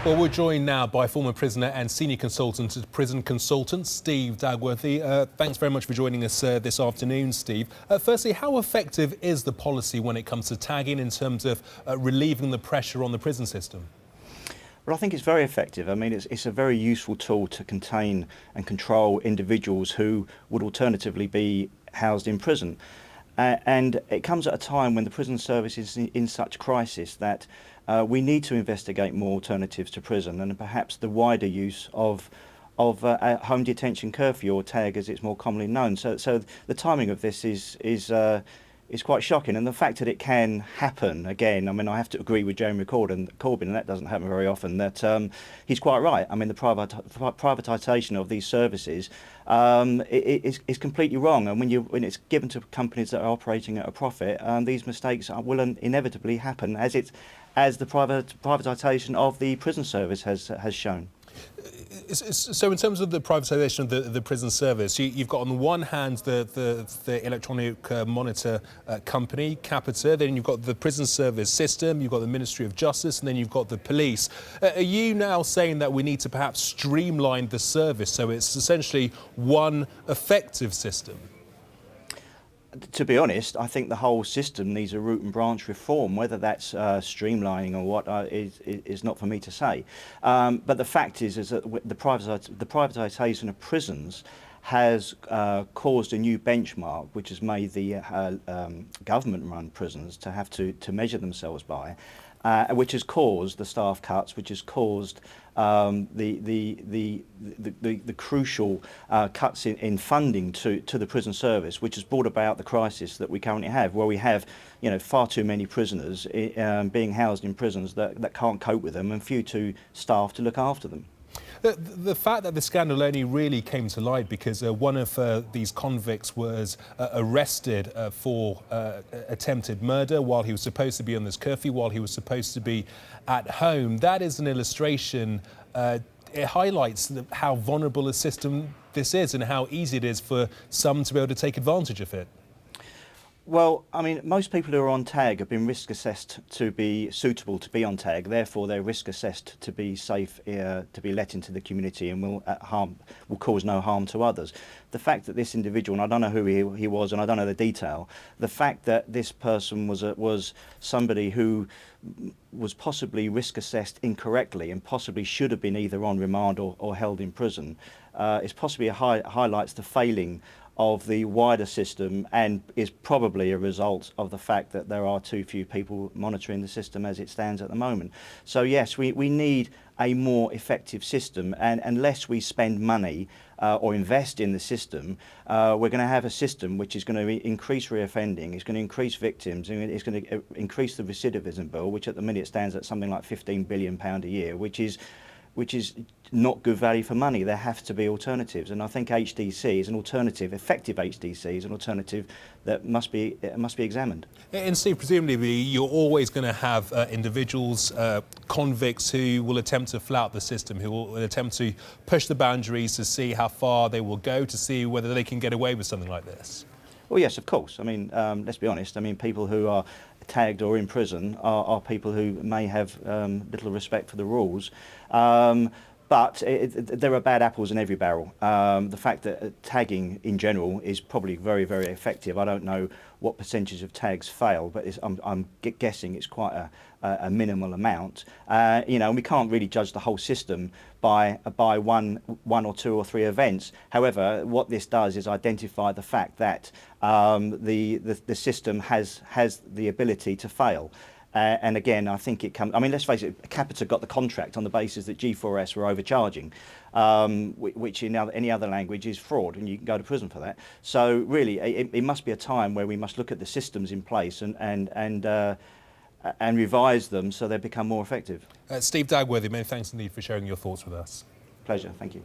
Well, we're joined now by former prisoner and senior consultant at Prison Consultants, Steve Dagworthy. Thanks very much for joining us this afternoon, Steve. Firstly, how effective is the policy when it comes to tagging in terms of relieving the pressure on the prison system? Well, I think it's very effective. I mean, it's a very useful tool to contain and control individuals who would alternatively be housed in prison. And it comes at a time when the prison service is in such crisis that we need to investigate more alternatives to prison, and perhaps the wider use of home detention curfew, or TAG as it's more commonly known. So the timing of this is quite shocking, and the fact that it can happen again. I mean, I have to agree with Jeremy Corbyn, and that doesn't happen very often. That he's quite right. I mean, the privatisation of these services is completely wrong, and when it's given to companies that are operating at a profit, these mistakes will inevitably happen, as the privatisation of the prison service has shown. So in terms of the privatisation of the prison service, you've got on the one hand the electronic monitor company, Capita, then you've got the prison service system, you've got the Ministry of Justice, and then you've got the police. Are you now saying that we need to perhaps streamline the service so it's essentially one effective system? To be honest, I think the whole system needs a root and branch reform. Whether that's streamlining or what is not for me to say. But the fact is that the privatisation of prisons has caused a new benchmark, which has made the government-run prisons to have to measure themselves by, which has caused the staff cuts, which has caused the crucial cuts in funding to the prison service, which has brought about the crisis that we currently have, where we have, far too many prisoners being housed in prisons that can't cope with them, and few too staff to look after them. The fact that the scandal only really came to light because one of these convicts was arrested for attempted murder while he was supposed to be on this curfew, while he was supposed to be at home, that is an illustration. It highlights how vulnerable a system this is and how easy it is for some to be able to take advantage of it. Well, I mean, most people who are on TAG have been risk assessed to be suitable to be on TAG. Therefore, they're risk assessed to be safe, to be let into the community, and will cause no harm to others. The fact that this individual, and I don't know who he was, and I don't know the detail, the fact that this person was somebody who was possibly risk assessed incorrectly and possibly should have been either on remand or held in prison, is possibly highlights the failing of the wider system, and is probably a result of the fact that there are too few people monitoring the system as it stands at the moment. So yes, we need a more effective system, and unless we spend money or invest in the system, we're going to have a system which is going to increase reoffending, it's going to increase victims, and it's going to increase the recidivism bill, which at the minute stands at something like £15 billion a year, which is not good value for money. There have to be alternatives, and I think HDC is an alternative. Effective HDC is an alternative that must be examined. And Steve, presumably you're always going to have individuals, convicts, who will attempt to flout the system, who will attempt to push the boundaries to see how far they will go, to see whether they can get away with something like this. Well, yes, of course. I mean, let's be honest. I mean, people who are tagged or in prison are people who may have little respect for the rules. But there are bad apples in every barrel. The fact that tagging in general is probably very, very effective. I don't know what percentage of tags fail, but I'm guessing it's quite a minimal amount. And we can't really judge the whole system by one or two or three events. However, what this does is identify the fact that the system has the ability to fail. And again, I think it comes. I mean, let's face it. Capita got the contract on the basis that G4S were overcharging, which in any other language is fraud, and you can go to prison for that. So really, it must be a time where we must look at the systems in place and revise them so they become more effective. Steve Dagworthy, many thanks indeed for sharing your thoughts with us. Pleasure. Thank you.